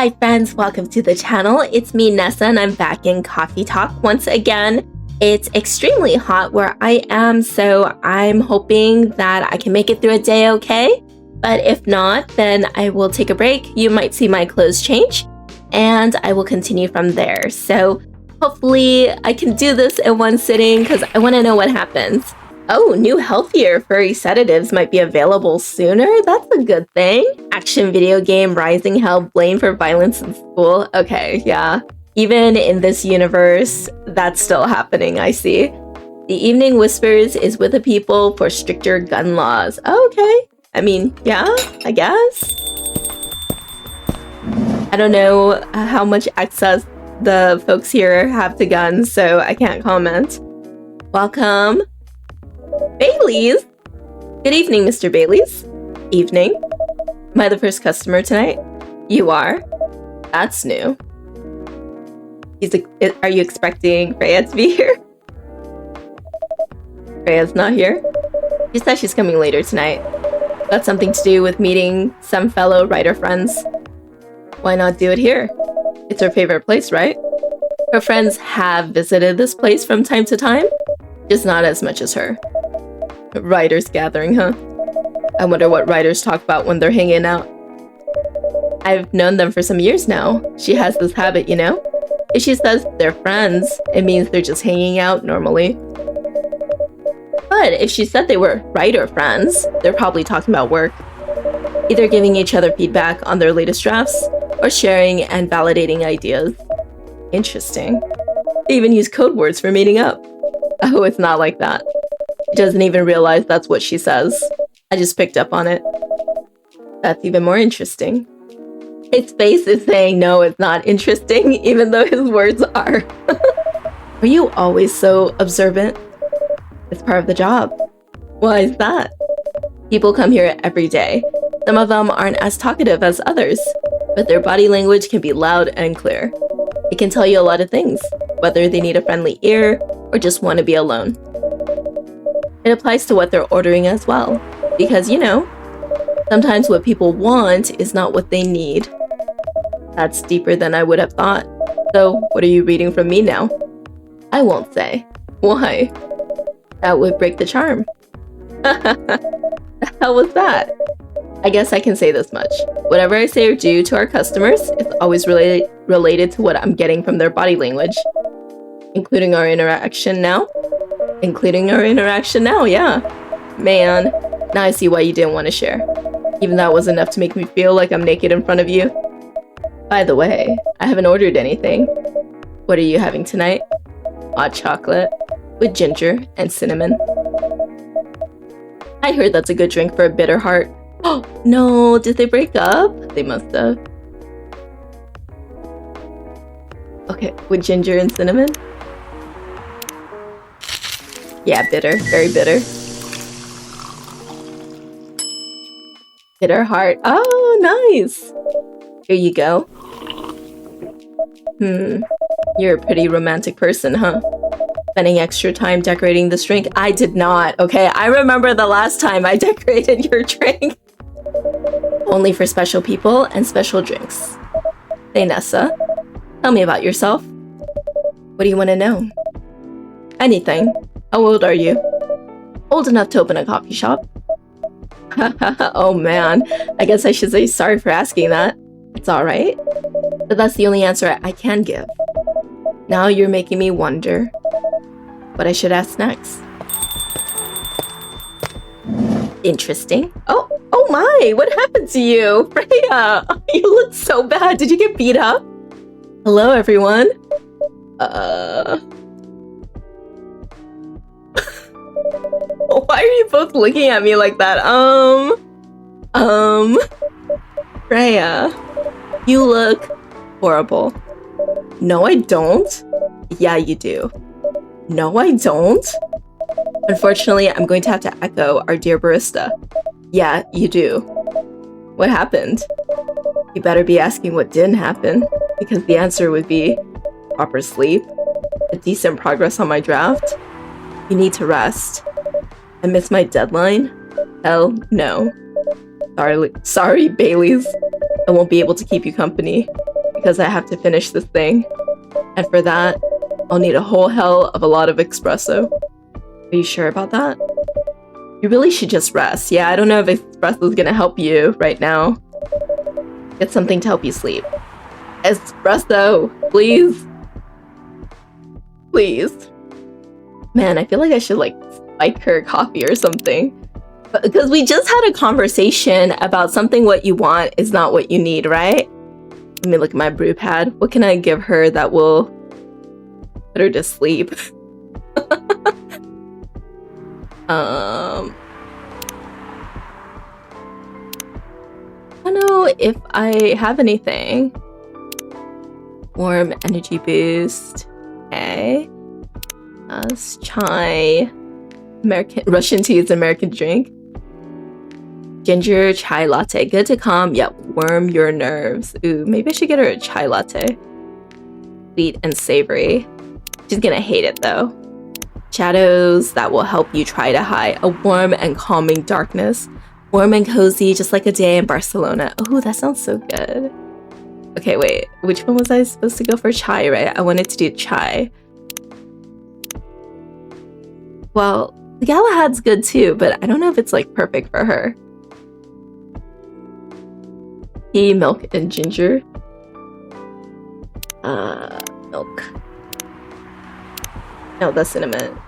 Hi friends, welcome to the channel. It's me, Nessa, and I'm back in Coffee Talk once again. It's extremely hot where I am, so I'm hoping that I can make it through a day okay. But if not, then I will take a break. You might see my clothes change, and I will continue from there. So hopefully I can do this in one sitting because I want to know what happens. Oh, new healthier furry sedatives might be available sooner. That's a good thing. Action video game Rising held blamed for violence in school. Okay, yeah. Even in this universe, that's still happening, I see. The Evening Whispers is with the people for stricter gun laws. Okay. I mean, yeah, I guess. I don't know how much access the folks here have to guns, so I can't comment. Welcome. Bailey's? Good evening, Mr. Bailey's. Evening. Am I the first customer tonight? You are? That's new. Are you expecting Freya to be here? Freya's not here? She said she's coming later tonight. That's something to do with meeting some fellow writer friends. Why not do it here? It's her favorite place, right? Her friends have visited this place from time to time, just not as much as her. Writers gathering, huh? I wonder what writers talk about when they're hanging out. I've known them for some years now. She has this habit, you know? If she says they're friends, it means they're just hanging out normally. But if she said they were writer friends, they're probably talking about work. Either giving each other feedback on their latest drafts, or sharing and validating ideas. Interesting. They even use code words for meeting up. Oh, it's not like that. She doesn't even realize that's what she says. I just picked up on it. That's even more interesting. His face is saying no, it's not interesting, even though his words are. Are you always so observant? It's part of the job. Why is that? People come here every day. Some of them aren't as talkative as others, but their body language can be loud and clear. It can tell you a lot of things, whether they need a friendly ear or just want to be alone. It applies to what they're ordering as well, because, you know, sometimes what people want is not what they need. That's deeper than I would have thought. So, what are you reading from me now? I won't say. Why? That would break the charm. The hell was that? I guess I can say this much. Whatever I say or do to our customers is always related to what I'm getting from their body language. Including our interaction now? Including our interaction now, yeah. Man, now I see why you didn't want to share. Even that was enough to make me feel like I'm naked in front of you. By the way, I haven't ordered anything. What are you having tonight? Hot chocolate with ginger and cinnamon. I heard that's a good drink for a bitter heart. Oh, no, did they break up? They must have. Okay, with ginger and cinnamon? Yeah, bitter, very bitter. Bitter heart. Oh, nice. Here you go. You're a pretty romantic person, huh? Spending extra time decorating this drink? I did not, okay? I remember the last time I decorated your drink. Only for special people and special drinks. Hey, Nessa. Tell me about yourself. What do you want to know? Anything. How old are you? Old enough to open a coffee shop. Oh man, I guess I should say sorry for asking that. It's alright. But that's the only answer I can give. Now you're making me wonder what I should ask next. Interesting. Oh my, what happened to you? Freya, you look so bad. Did you get beat up? Hello, everyone. Why are you both looking at me like that? Freya, you look horrible. No, I don't. Yeah, you do. No, I don't. Unfortunately, I'm going to have to echo our dear barista. Yeah, you do. What happened? You better be asking what didn't happen, because the answer would be proper sleep, a decent progress on my draft. You need to rest. I missed my deadline? Hell no. Sorry, Bailey's. I won't be able to keep you company. because I have to finish this thing. And for that, I'll need a whole hell of a lot of espresso. Are you sure about that? You really should just rest. Yeah, I don't know if espresso is gonna help you right now. Get something to help you sleep. Espresso, please. Please. Man, I feel like I should like spike her coffee or something. Because we just had a conversation about something what you want is not what you need, right? Let me look at my brew pad. What can I give her that will put her to sleep? I don't know if I have anything. Warm energy boost. Okay. Chai. Russian tea is an American drink. Ginger chai latte. Good to calm yet warm your nerves. Ooh, maybe I should get her a chai latte. Sweet and savory. She's gonna hate it though. Shadows that will help you try to hide. A warm and calming darkness. Warm and cozy, just like a day in Barcelona. Oh, that sounds so good. Okay, wait. Which one was I supposed to go for? Chai, right? I wanted to do chai. Well, the Galahad's good too, but I don't know if it's like perfect for her. Tea, milk, and ginger. Milk. No, that's cinnamon.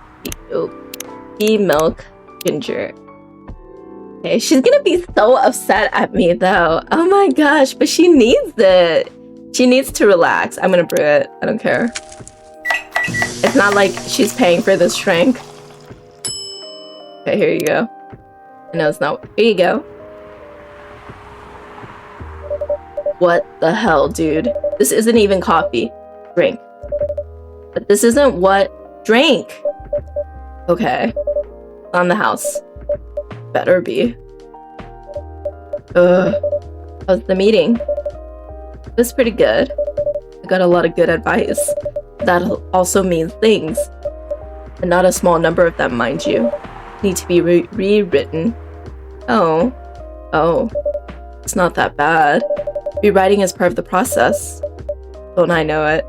Tea, milk, ginger. Okay, she's gonna be so upset at me though. Oh my gosh, but she needs it. She needs to relax. I'm gonna brew it. I don't care. It's not like she's paying for this drink. Okay, here you go. No, it's not. Here you go. What the hell, dude? This isn't even coffee. Drink. But this isn't what? Drink! Okay. On the house. Better be. Ugh. How's the meeting? It was pretty good. I got a lot of good advice. That also means things. And not a small number of them, mind you. Need to be rewritten. Oh. It's not that bad. Rewriting is part of the process. Don't I know it?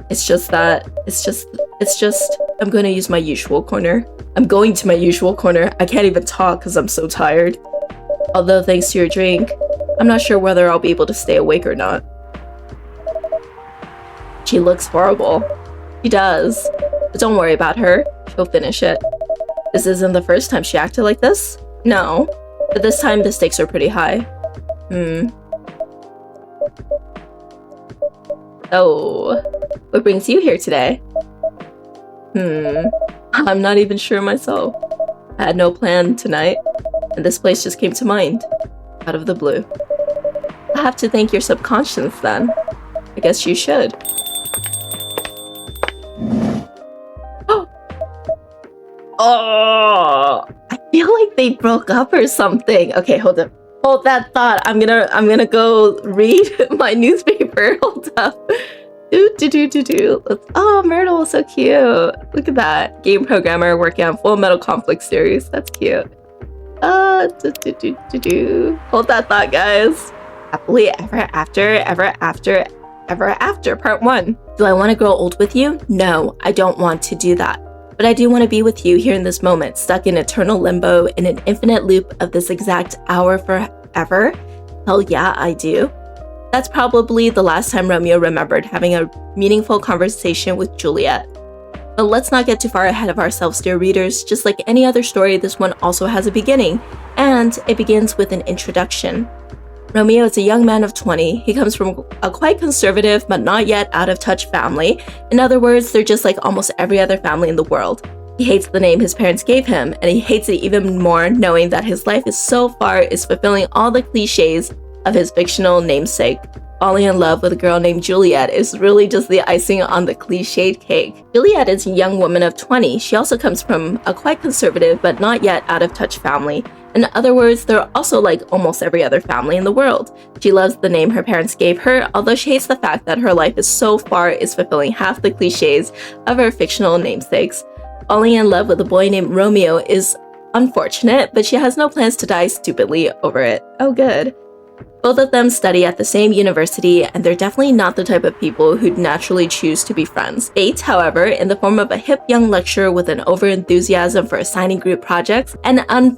It's just, I'm going to use my usual corner. I'm going to my usual corner. I can't even talk because I'm so tired. Although thanks to your drink, I'm not sure whether I'll be able to stay awake or not. She looks horrible. She does. But don't worry about her. She'll finish it. This isn't the first time she acted like this? No. But this time the stakes are pretty high. Oh. What brings you here today? I'm not even sure myself. I had no plan tonight, and this place just came to mind. Out of the blue. I have to thank your subconscious then. I guess you should. Oh, I feel like they broke up or something. Okay, hold up. Hold that thought. I'm gonna go read my newspaper. Hold up. Oh, Myrtle, so cute. Look at that. Game programmer working on Full Metal Conflict series. That's cute. Hold that thought, guys. Happily ever after, part 1. Do I want to grow old with you? No, I don't want to do that. But I do want to be with you here in this moment, stuck in eternal limbo in an infinite loop of this exact hour forever. Hell yeah, I do. That's probably the last time Romeo remembered having a meaningful conversation with Juliet. But let's not get too far ahead of ourselves, dear readers. Just like any other story, this one also has a beginning, and it begins with an introduction. Romeo is a young man of 20. He comes from a quite conservative but not yet out of touch family. In other words, they're just like almost every other family in the world. He hates the name his parents gave him, and he hates it even more knowing that his life is so far is fulfilling all the cliches of his fictional namesake. Falling in love with a girl named Juliet is really just the icing on the cliched cake. Juliet is a young woman of 20. She also comes from a quite conservative but not yet out of touch family. In other words, they're also like almost every other family in the world. She loves the name her parents gave her, although she hates the fact that her life is so far is fulfilling half the cliches of her fictional namesakes. Falling in love with a boy named Romeo is unfortunate, but she has no plans to die stupidly over it. Oh, good. Both of them study at the same university, and they're definitely not the type of people who'd naturally choose to be friends. Fate, however, in the form of a hip young lecturer with an over-enthusiasm for assigning group projects and an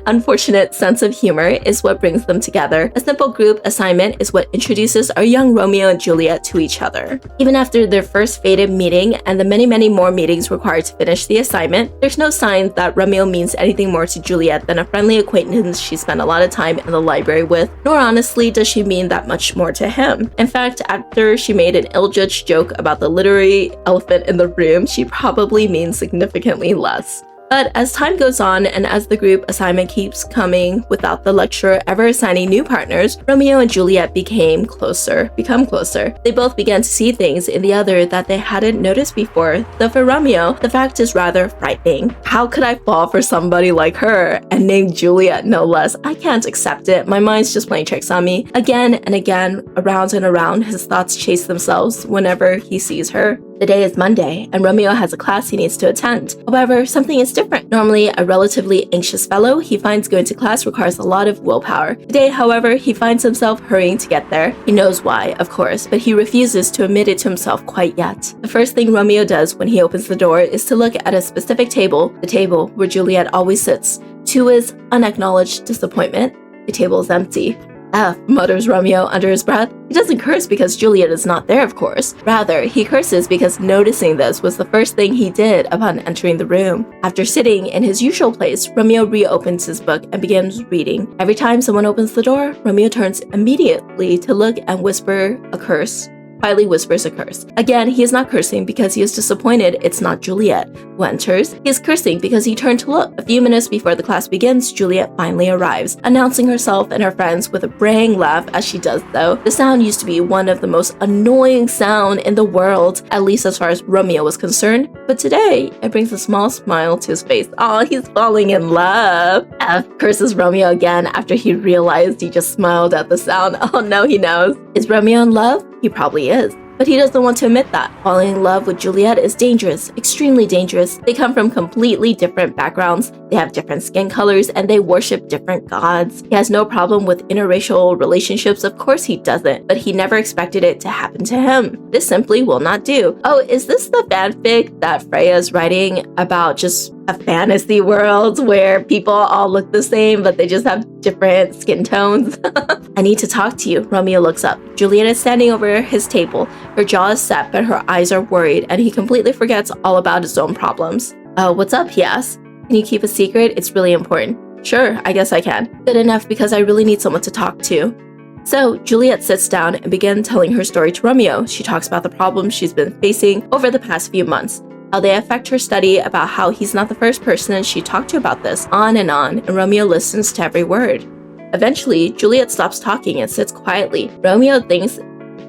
unfortunate sense of humor, is what brings them together. A simple group assignment is what introduces our young Romeo and Juliet to each other. Even after their first fated meeting and the many more meetings required to finish the assignment, there's no sign that Romeo means anything more to Juliet than a friendly acquaintance she spent a lot of time in the library with, nor honestly does she mean that much more to him. In fact, after she made an ill-judged joke about the literary elephant in the room, she probably means significantly less. But as time goes on and as the group assignment keeps coming without the lecturer ever assigning new partners, Romeo and Juliet become closer. They both began to see things in the other that they hadn't noticed before, though for Romeo, the fact is rather frightening. How could I fall for somebody like her, and named Juliet no less? I can't accept it. My mind's just playing tricks on me. Again and again, around and around, his thoughts chase themselves whenever he sees her. The day is Monday, and Romeo has a class he needs to attend. However, something is different. Normally a relatively anxious fellow, he finds going to class requires a lot of willpower. Today, however, he finds himself hurrying to get there. He knows why, of course, but he refuses to admit it to himself quite yet. The first thing Romeo does when he opens the door is to look at a specific table, the table where Juliet always sits. To his unacknowledged disappointment, the table is empty. F, mutters Romeo under his breath. He doesn't curse because Juliet is not there, of course. Rather, he curses because noticing this was the first thing he did upon entering the room. After sitting in his usual place, Romeo reopens his book and begins reading. Every time someone opens the door, Romeo turns immediately to look and whisper a curse. Quietly whispers a curse. Again, he is not cursing because he is disappointed it's not Juliet who enters. He is cursing because he turned to look. A few minutes before the class begins, Juliet finally arrives, announcing herself and her friends with a braying laugh as she does so. The sound used to be one of the most annoying sounds in the world, at least as far as Romeo was concerned, but today it brings a small smile to his face. Oh, he's falling in love. F curses Romeo again after he realized he just smiled at the sound. Oh no, he knows. Is Romeo in love? He probably is. But he doesn't want to admit that. Falling in love with Juliet is dangerous, extremely dangerous. They come from completely different backgrounds, they have different skin colors, and they worship different gods. He has no problem with interracial relationships, of course he doesn't, but he never expected it to happen to him. This simply will not do. Oh, is this the fanfic that Freya is writing about just a fantasy world where people all look the same, but they just have different skin tones? I need to talk to you. Romeo looks up. Juliet is standing over his table. Her jaw is set, but her eyes are worried, and he completely forgets all about his own problems. What's up? He asks. Can you keep a secret? It's really important. Sure, I guess I can. Good enough because I really need someone to talk to. So, Juliet sits down and begins telling her story to Romeo. She talks about the problems she's been facing over the past few months, how they affect her study, about how he's not the first person she talked to about this, on, and Romeo listens to every word. Eventually, Juliet stops talking and sits quietly. Romeo thinks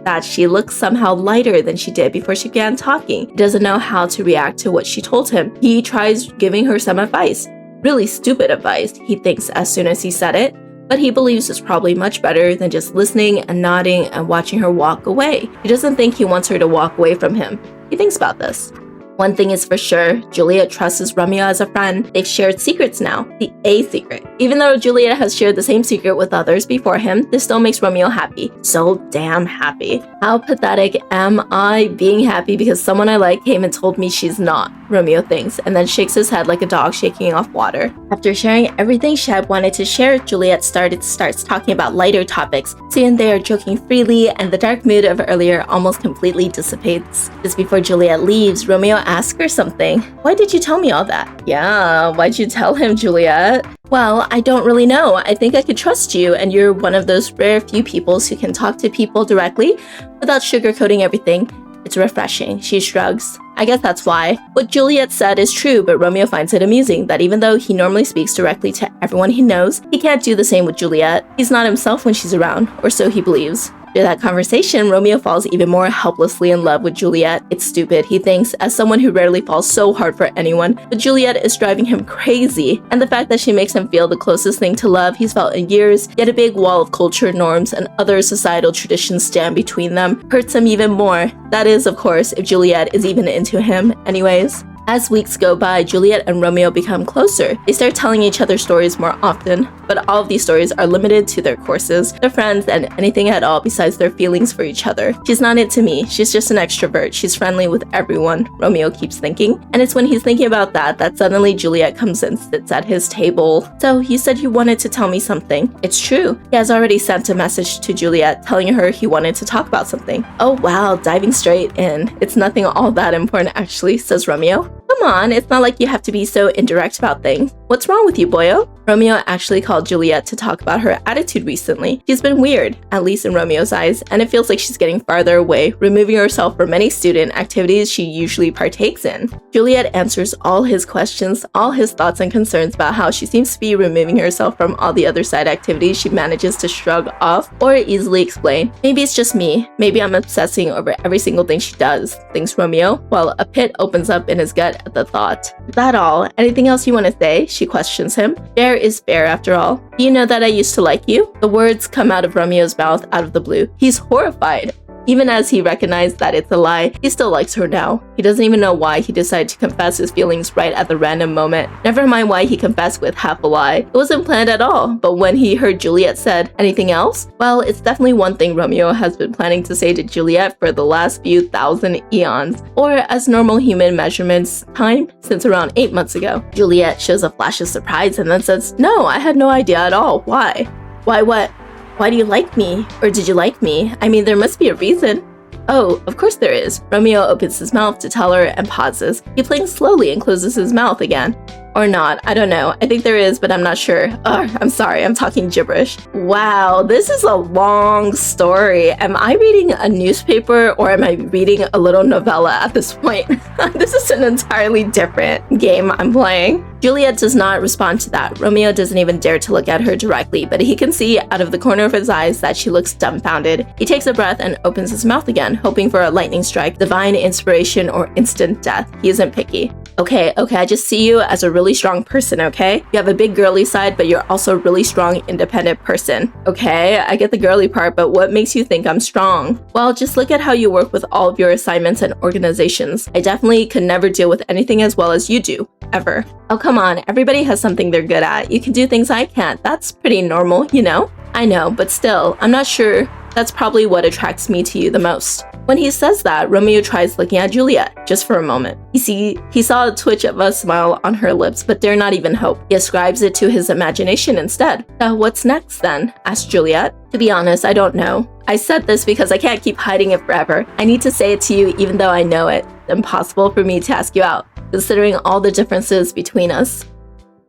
that she looks somehow lighter than she did before she began talking. He doesn't know how to react to what she told him. He tries giving her some advice. Really stupid advice, he thinks as soon as he said it, but he believes it's probably much better than just listening and nodding and watching her walk away. He doesn't think he wants her to walk away from him. He thinks about this. One thing is for sure, Juliet trusts Romeo as a friend. They've shared secrets now, the A secret. Even though Juliet has shared the same secret with others before him, this still makes Romeo happy. So damn happy. How pathetic am I being happy because someone I like came and told me she's not, Romeo thinks, and then shakes his head like a dog shaking off water. After sharing everything she had wanted to share, Juliet starts talking about lighter topics. Soon they are joking freely, and the dark mood of earlier almost completely dissipates. Just before Juliet leaves, Romeo asks her something. Why did you tell me all that? Yeah, why'd you tell him, Juliet? Well, I don't really know. I think I could trust you, and you're one of those rare few people who can talk to people directly without sugarcoating everything. It's refreshing. She shrugs. I guess that's why. What Juliet said is true, but Romeo finds it amusing that even though he normally speaks directly to everyone he knows, he can't do the same with Juliet. He's not himself when she's around, or so he believes. After that conversation, Romeo falls even more helplessly in love with Juliet. It's stupid, he thinks, as someone who rarely falls so hard for anyone, but Juliet is driving him crazy, and the fact that she makes him feel the closest thing to love he's felt in years, yet a big wall of culture norms and other societal traditions stand between them, hurts him even more. That is, of course, if Juliet is even into him anyways. As weeks go by, Juliet and Romeo become closer. They start telling each other stories more often, but all of these stories are limited to their courses, their friends, and anything at all besides their feelings for each other. She's not into me, she's just an extrovert, she's friendly with everyone, Romeo keeps thinking. And it's when he's thinking about that suddenly Juliet comes and sits at his table. So you said you wanted to tell me something. It's true. He has already sent a message to Juliet telling her he wanted to talk about something. Oh wow, diving straight in. It's nothing all that important actually, says Romeo. Come on, it's not like you have to be so indirect about things. What's wrong with you, boyo? Romeo actually called Juliet to talk about her attitude recently. She's been weird, at least in Romeo's eyes, and it feels like she's getting farther away, removing herself from many student activities she usually partakes in. Juliet answers all his questions, all his thoughts and concerns about how she seems to be removing herself from all the other side activities she manages to shrug off or easily explain. Maybe it's just me. Maybe I'm obsessing over every single thing she does, thinks Romeo, while a pit opens up in his gut at the thought. Is that all? Anything else you want to say? She questions him. Fair is fair after all. Do you know that I used to like you? The words come out of Romeo's mouth out of the blue. He's horrified. Even as he recognized that it's a lie, he still likes her now. He doesn't even know why he decided to confess his feelings right at the random moment. Never mind why he confessed with half a lie. It wasn't planned at all, but when he heard Juliet said, anything else? Well, it's definitely one thing Romeo has been planning to say to Juliet for the last few thousand eons, or as normal human measurements time, since around 8 months ago. Juliet shows a flash of surprise and then says, no, I had no idea at all. Why? Why what? Why do you like me? Or did you like me? I mean, there must be a reason. Oh, of course there is. Romeo opens his mouth to tell her and pauses. He blinks slowly and closes his mouth again. Or not, I don't know. I think there is, but I'm not sure. Ugh, I'm sorry, I'm talking gibberish. Wow, this is a long story. Am I reading a newspaper or am I reading a little novella at this point? This is an entirely different game I'm playing. Juliet does not respond to that. Romeo doesn't even dare to look at her directly, but he can see out of the corner of his eyes that she looks dumbfounded. He takes a breath and opens his mouth again, hoping for a lightning strike, divine inspiration, or instant death. He isn't picky. Okay, I just see you as a really strong person, okay? You have a big girly side, but you're also a really strong, independent person. Okay, I get the girly part, but what makes you think I'm strong? Well, just look at how you work with all of your assignments and organizations. I definitely could never deal with anything as well as you do, ever. Oh, come on, everybody has something they're good at. You can do things I can't. That's pretty normal, you know? I know, but still, I'm not sure. That's probably what attracts me to you the most. When he says that, Romeo tries looking at Juliet, just for a moment. He saw a twitch of a smile on her lips, but dare not even hope. He ascribes it to his imagination instead. What's next then? Asked Juliet. To be honest, I don't know. I said this because I can't keep hiding it forever. I need to say it to you even though I know it. It's impossible for me to ask you out, considering all the differences between us.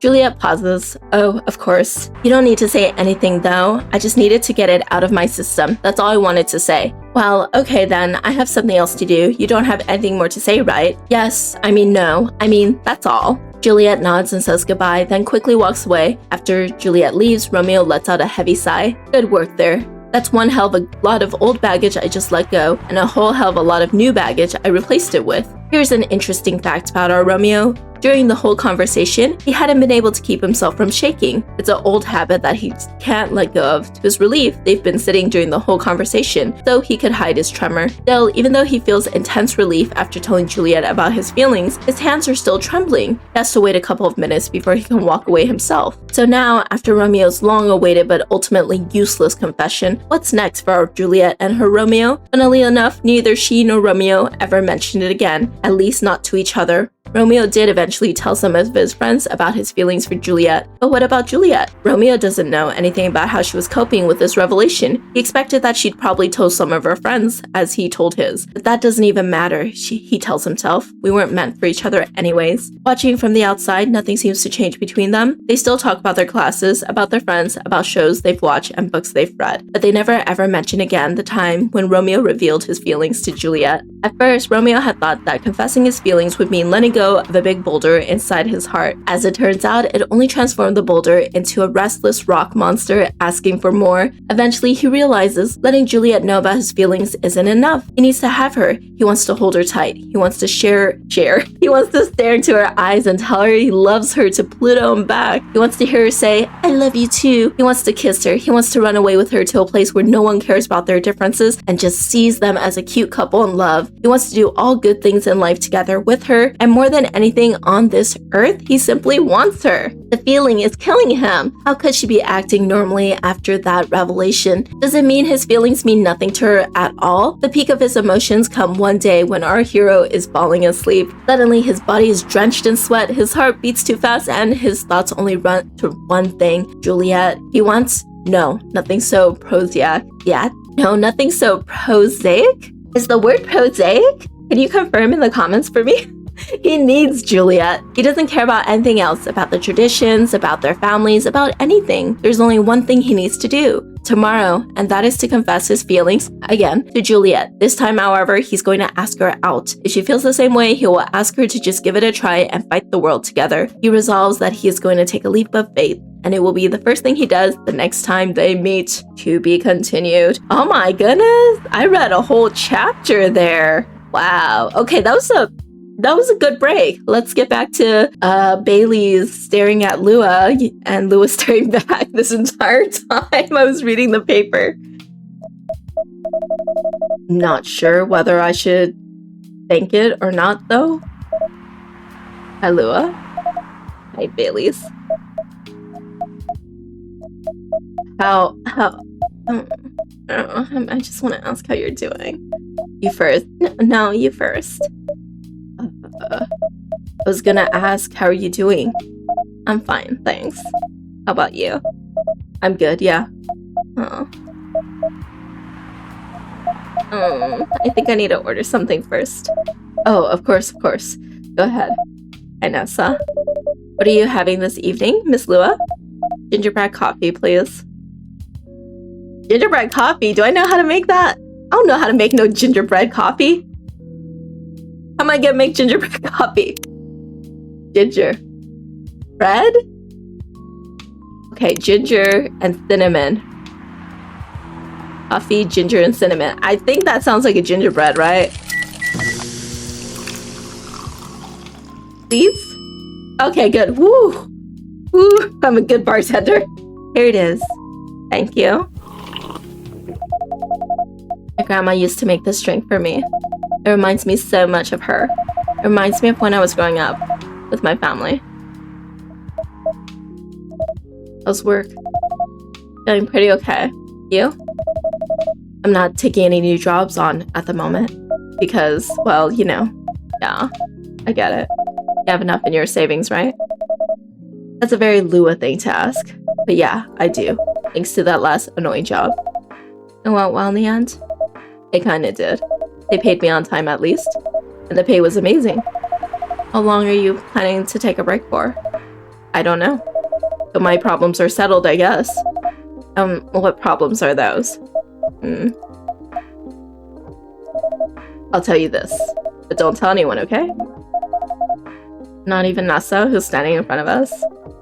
Juliet pauses. Oh, of course. You don't need to say anything though. I just needed to get it out of my system. That's all I wanted to say. Well, okay then. I have something else to do. You don't have anything more to say, right? Yes. I mean, no. I mean, that's all. Juliet nods and says goodbye, then quickly walks away. After Juliet leaves, Romeo lets out a heavy sigh. Good work there. That's one hell of a lot of old baggage I just let go, and a whole hell of a lot of new baggage I replaced it with. Here's an interesting fact about our Romeo. During the whole conversation, he hadn't been able to keep himself from shaking. It's an old habit that he can't let go of. To his relief, they've been sitting during the whole conversation, so he could hide his tremor. Still, even though he feels intense relief after telling Juliet about his feelings, his hands are still trembling. He has to wait a couple of minutes before he can walk away himself. So now, after Romeo's long-awaited but ultimately useless confession, what's next for our Juliet and her Romeo? Funnily enough, neither she nor Romeo ever mentioned it again, at least not to each other. Romeo did eventually tell some of his friends about his feelings for Juliet, but what about Juliet? Romeo doesn't know anything about how she was coping with this revelation. He expected that she'd probably told some of her friends, as he told his. But that doesn't even matter, he tells himself. We weren't meant for each other anyways. Watching from the outside, nothing seems to change between them. They still talk about their classes, about their friends, about shows they've watched and books they've read. But they never ever mention again the time when Romeo revealed his feelings to Juliet. At first, Romeo had thought that confessing his feelings would mean letting go of a big boulder inside his heart. As it turns out, it only transformed the boulder into a restless rock monster asking for more. Eventually, he realizes letting Juliet know about his feelings isn't enough. He needs to have her. He wants to hold her tight. He wants to share. He wants to stare into her eyes and tell her he loves her to Pluto and back. He wants to hear her say, I love you too. He wants to kiss her. He wants to run away with her to a place where no one cares about their differences and just sees them as a cute couple in love. He wants to do all good things in life together with her, and more than anything on this earth, he simply wants her. The feeling is killing him. How could she be acting normally after that revelation? Does it mean his feelings mean nothing to her at all? The peak of his emotions come one day when our hero is falling asleep. Suddenly, his body is drenched in sweat, his heart beats too fast, and his thoughts only run to one thing, Juliet. He wants nothing so prosaic. Yeah? No, nothing so prosaic? Is the word prosaic? Can you confirm in the comments for me? He needs Juliet. He doesn't care about anything else, about the traditions, about their families, about anything. There's only one thing he needs to do tomorrow, and that is to confess his feelings, again, to Juliet. This time, however, he's going to ask her out. If she feels the same way, he will ask her to just give it a try and fight the world together. He resolves that he is going to take a leap of faith, and it will be the first thing he does the next time they meet. To be continued. Oh my goodness, I read a whole chapter there. Wow. Okay, that was a good break. Let's get back to Bailey's staring at Lua and Lua staring back this entire time I was reading the paper. Not sure whether I should thank it or not, though. Hi, Lua. Hi, Bailey's. I just want to ask how you're doing. You first. No, you first. I was gonna ask, how are you doing? I'm fine, thanks. How about you? I'm good, yeah. I think I need to order something first. Oh, of course. Go ahead. Hi, Nessa. What are you having this evening, Miss Lua? Gingerbread coffee, please. Gingerbread coffee? Do I know how to make that? I don't know how to make no gingerbread coffee. How am I gonna make gingerbread coffee? Ginger. Bread? Okay, ginger and cinnamon. Coffee, ginger, and cinnamon. I think that sounds like a gingerbread, right? Please? Okay, good. Woo! Woo! I'm a good bartender. Here it is. Thank you. My grandma used to make this drink for me. It reminds me so much of her. It reminds me of when I was growing up with my family. How's work? Feeling pretty okay. You? I'm not taking any new jobs on at the moment because, well, you know, yeah, I get it. You have enough in your savings, right? That's a very Lua thing to ask. But yeah, I do, thanks to that last annoying job. It went well in the end? It kinda did. They paid me on time at least, and the pay was amazing. How long are you planning to take a break for? I don't know. But my problems are settled, I guess. What problems are those? I'll tell you this, but don't tell anyone, okay? Not even Nessa, who's standing in front of us?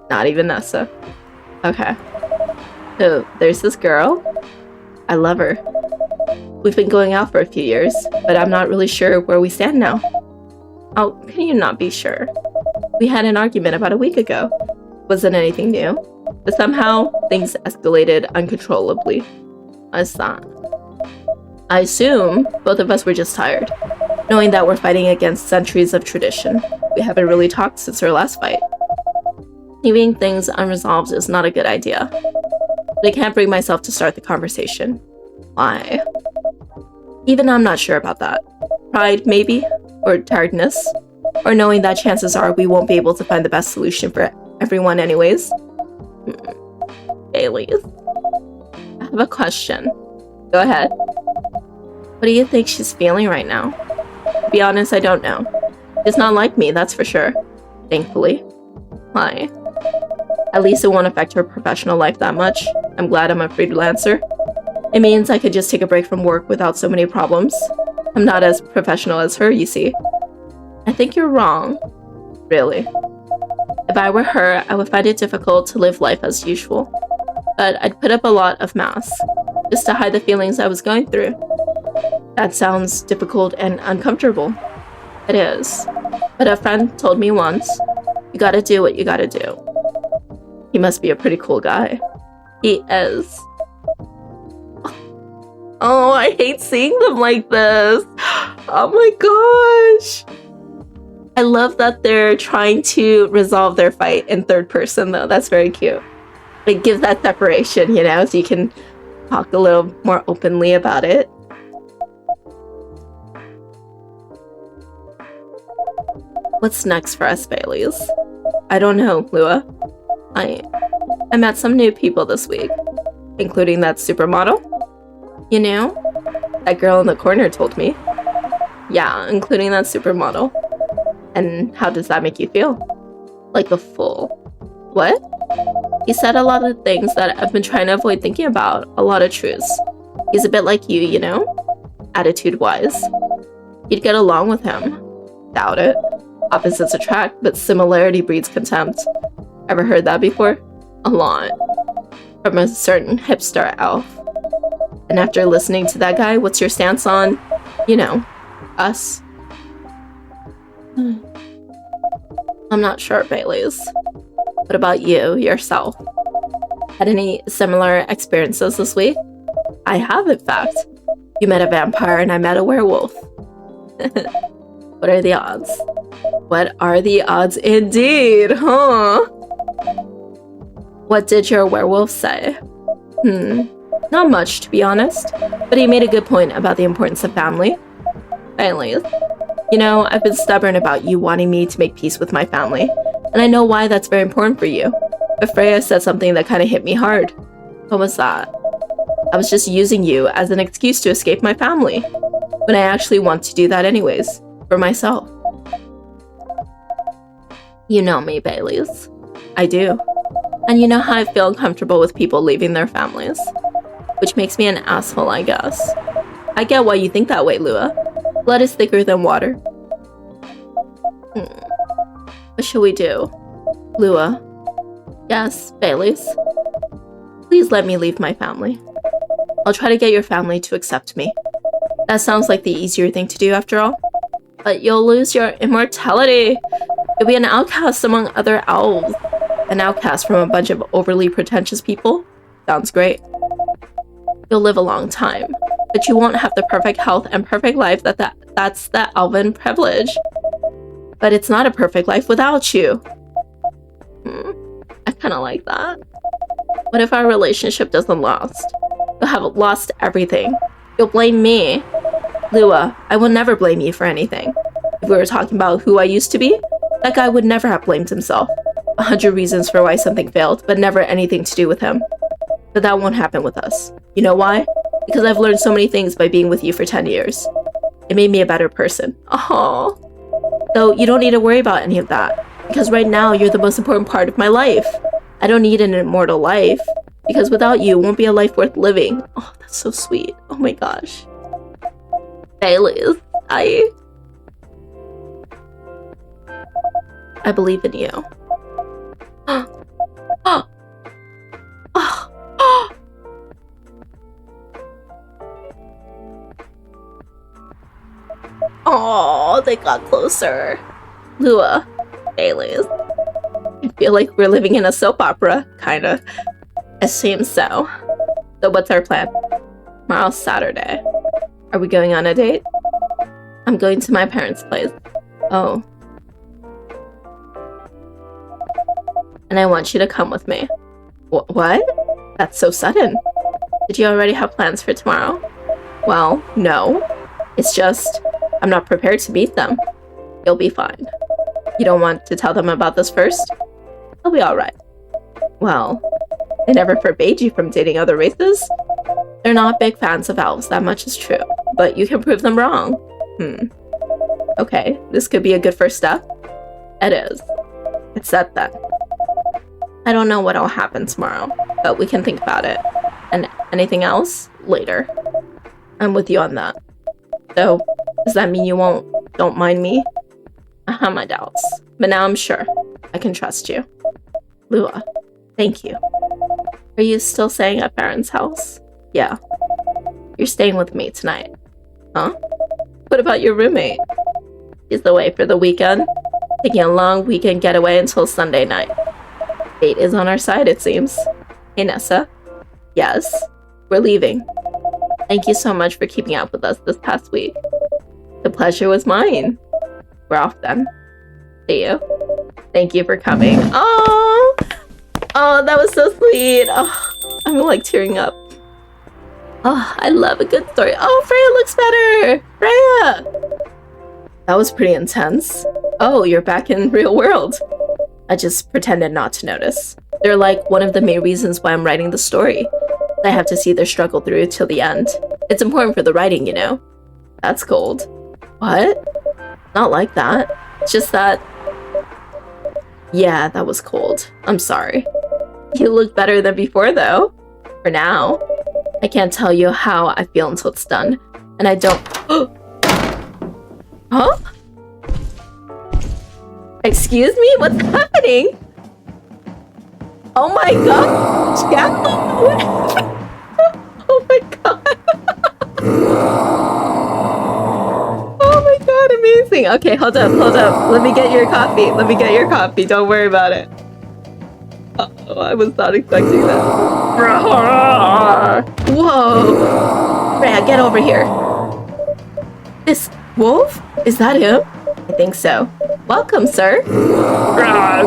Not even Nessa. Okay. So, there's this girl. I love her. We've been going out for a few years, but I'm not really sure where we stand now. How can you not be sure? We had an argument about a week ago. Wasn't anything new, but somehow things escalated uncontrollably. What's that? I assume both of us were just tired, knowing that we're fighting against centuries of tradition. We haven't really talked since our last fight. Leaving things unresolved is not a good idea, but I can't bring myself to start the conversation. Why? Even I'm not sure about that. Pride, maybe? Or tiredness? Or knowing that chances are we won't be able to find the best solution for everyone anyways? Bailey, I have a question. Go ahead. What do you think she's feeling right now? To be honest, I don't know. It's not like me, that's for sure. Thankfully. Why? At least it won't affect her professional life that much. I'm glad I'm a freelancer. It means I could just take a break from work without so many problems. I'm not as professional as her, you see. I think you're wrong. Really. If I were her, I would find it difficult to live life as usual. But I'd put up a lot of masks, just to hide the feelings I was going through. That sounds difficult and uncomfortable. It is. But a friend told me once, you gotta do what you gotta do. He must be a pretty cool guy. He is. Oh, I hate seeing them like this. Oh my gosh. I love that they're trying to resolve their fight in third person, though. That's very cute. It gives that separation, you know, so you can talk a little more openly about it. What's next for us, Baileys? I don't know, Lua. I met some new people this week, including that supermodel. You know? That girl in the corner told me. Yeah, including that supermodel. And how does that make you feel? Like a fool. What? He said a lot of things that I've been trying to avoid thinking about, a lot of truths. He's a bit like you know? Attitude-wise. You'd get along with him. Doubt it. Opposites attract, but similarity breeds contempt. Ever heard that before? A lot. From a certain hipster elf. And after listening to that guy, what's your stance on, you know, us? I'm not sure, Baileys. What about you, yourself? Had any similar experiences this week? I have, in fact. You met a vampire and I met a werewolf. What are the odds? What are the odds indeed, huh? What did your werewolf say? Not much, to be honest. But he made a good point about the importance of family. Baileys. You know, I've been stubborn about you wanting me to make peace with my family. And I know why that's very important for you. But Freya said something that kind of hit me hard. What was that? I was just using you as an excuse to escape my family. When I actually want to do that anyways. For myself. You know me, Baileys. I do. And you know how I feel uncomfortable with people leaving their families. Which makes me an asshole, I guess. I get why you think that way, Lua. Blood is thicker than water. What should we do? Lua. Yes, Baileys. Please let me leave my family. I'll try to get your family to accept me. That sounds like the easier thing to do after all. But you'll lose your immortality. You'll be an outcast among other elves. An outcast from a bunch of overly pretentious people? Sounds great. You'll live a long time, but you won't have the perfect health and perfect life that's the elven privilege. But it's not a perfect life without you. I kind of like that. What if our relationship doesn't last? You'll have lost everything. You'll blame me. Lua, I will never blame you for anything. If we were talking about who I used to be, that guy would never have blamed himself. 100 reasons for why something failed, but never anything to do with him. But that won't happen with us. You know why? Because I've learned so many things by being with you for 10 years. It made me a better person. Aww. So you don't need to worry about any of that. Because right now, you're the most important part of my life. I don't need an immortal life. Because without you, it won't be a life worth living. Oh, that's so sweet. Oh my gosh. Baileys, I believe in you. Oh, they got closer. Lua, Baileys. I feel like we're living in a soap opera, kinda. It seems so. So what's our plan? Tomorrow's Saturday. Are we going on a date? I'm going to my parents' place. Oh. And I want you to come with me. What? That's so sudden. Did you already have plans for tomorrow? Well, no. It's just, I'm not prepared to meet them. You'll be fine. You don't want to tell them about this first? They'll be alright. Well, they never forbade you from dating other races. They're not big fans of elves, that much is true. But you can prove them wrong. Okay, this could be a good first step. It is. It's set then. I don't know what'll happen tomorrow, but we can think about it. And anything else? Later. I'm with you on that. So, does that mean you don't mind me? I have my doubts, but now I'm sure. I can trust you. Lua, thank you. Are you still staying at Baron's house? Yeah. You're staying with me tonight. Huh? What about your roommate? He's away for the weekend. Taking a long weekend getaway until Sunday night. Fate is on our side, it seems. Hey, Nessa. Yes, we're leaving. Thank you so much for keeping up with us this past week. The pleasure was mine. We're off then. See you. Thank you for coming. Oh, that was so sweet. Oh, I'm like tearing up. Oh, I love a good story. Oh, Freya looks better. Freya. That was pretty intense. Oh, you're back in real world. I just pretended not to notice. They're like one of the main reasons why I'm writing the story. I have to see their struggle through till the end. It's important for the writing, you know. That's cold. What? Not like that. It's just that... Yeah, that was cold. I'm sorry. You look better than before, though. For now. I can't tell you how I feel until it's done. And I don't... Huh? Excuse me? What's happening? Oh my god! Jack! Oh my god! Oh my god, amazing! Okay, hold up. Let me get your coffee. Don't worry about it. Oh, I was not expecting that. Whoa! Freya, get over here. This wolf? Is that him? I think so. Welcome, sir.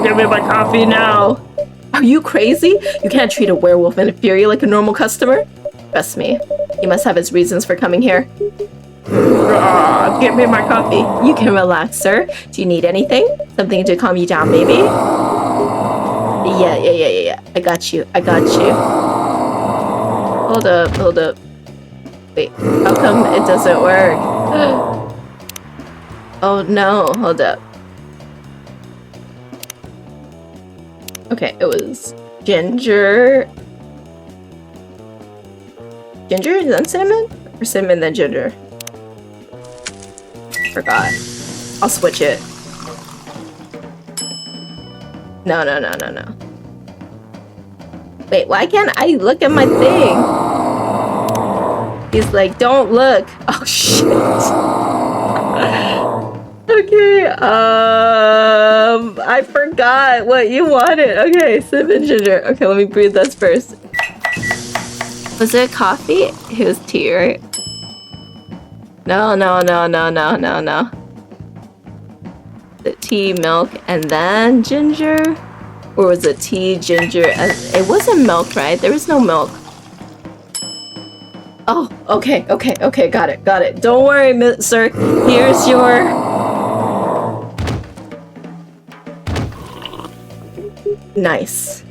Give me my coffee now. Are you crazy? You can't treat a werewolf in a fury like a normal customer. Trust me, he must have his reasons for coming here. Give me my coffee. You can relax, sir. Do you need anything? Something to calm you down, maybe? Yeah. I got you. Hold up. Wait, how come it doesn't work? Oh no, hold up. Okay, it was ginger. Ginger, then cinnamon? Or cinnamon, then ginger? Forgot. I'll switch it. No. Wait, why can't I look at my thing? He's like, don't look. Oh, shit. Okay, I forgot what you wanted. Okay, cinnamon ginger. Okay, let me breathe this first. Was it coffee? It was tea, right? No. The tea, milk, and then ginger? Or was it tea, ginger? It wasn't milk, right? There was no milk. Oh, okay. Got it. Don't worry, sir. Here's your... Nice.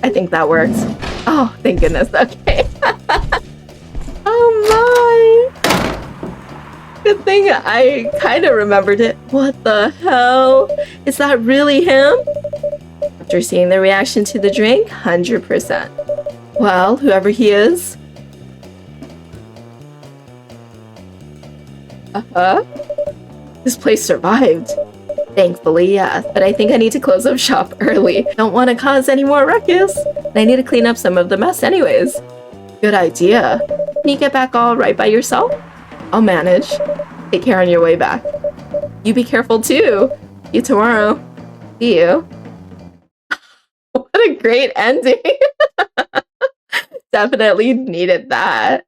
I think that works. Oh, thank goodness. Okay. Oh my. Good thing I kind of remembered it. What the hell? Is that really him? After seeing the reaction to the drink, 100%. Well, whoever he is. This place survived. Thankfully, yes. But I think I need to close up shop early. Don't want to cause any more ruckus. And I need to clean up some of the mess anyways. Good idea. Can you get back all right by yourself? I'll manage. Take care on your way back. You be careful too. See you tomorrow. See you. What a great ending. Definitely needed that.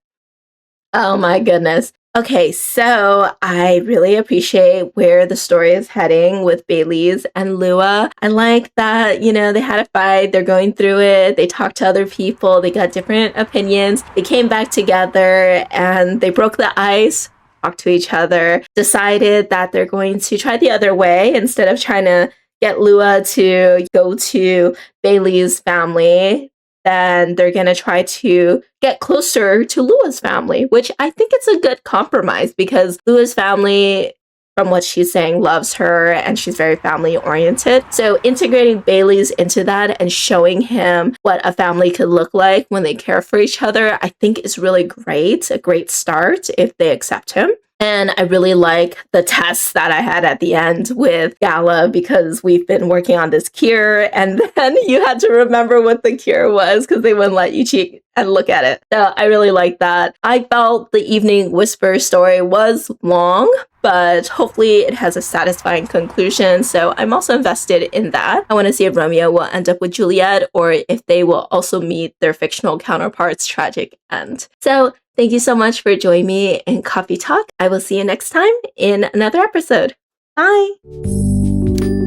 Oh my goodness. Okay, so I really appreciate where the story is heading with Bailey's and Lua. I like that, you know, they had a fight, they're going through it, they talked to other people, they got different opinions, they came back together and they broke the ice, talked to each other, decided that they're going to try the other way instead of trying to get Lua to go to Bailey's family. Then they're going to try to get closer to Lua's family, which I think it's a good compromise because Lua's family, from what she's saying, loves her and she's very family oriented. So integrating Bailey's into that and showing him what a family could look like when they care for each other, I think is really great. A great start if they accept him. And I really like the tests that I had at the end with Gala because we've been working on this cure and then you had to remember what the cure was because they wouldn't let you cheat and look at it. So I really like that. I felt the Evening Whisper story was long, but hopefully it has a satisfying conclusion. So I'm also invested in that. I want to see if Romeo will end up with Juliet or if they will also meet their fictional counterparts' tragic end. So Thank you so much for joining me in Coffee Talk. I will see you next time in another episode. Bye.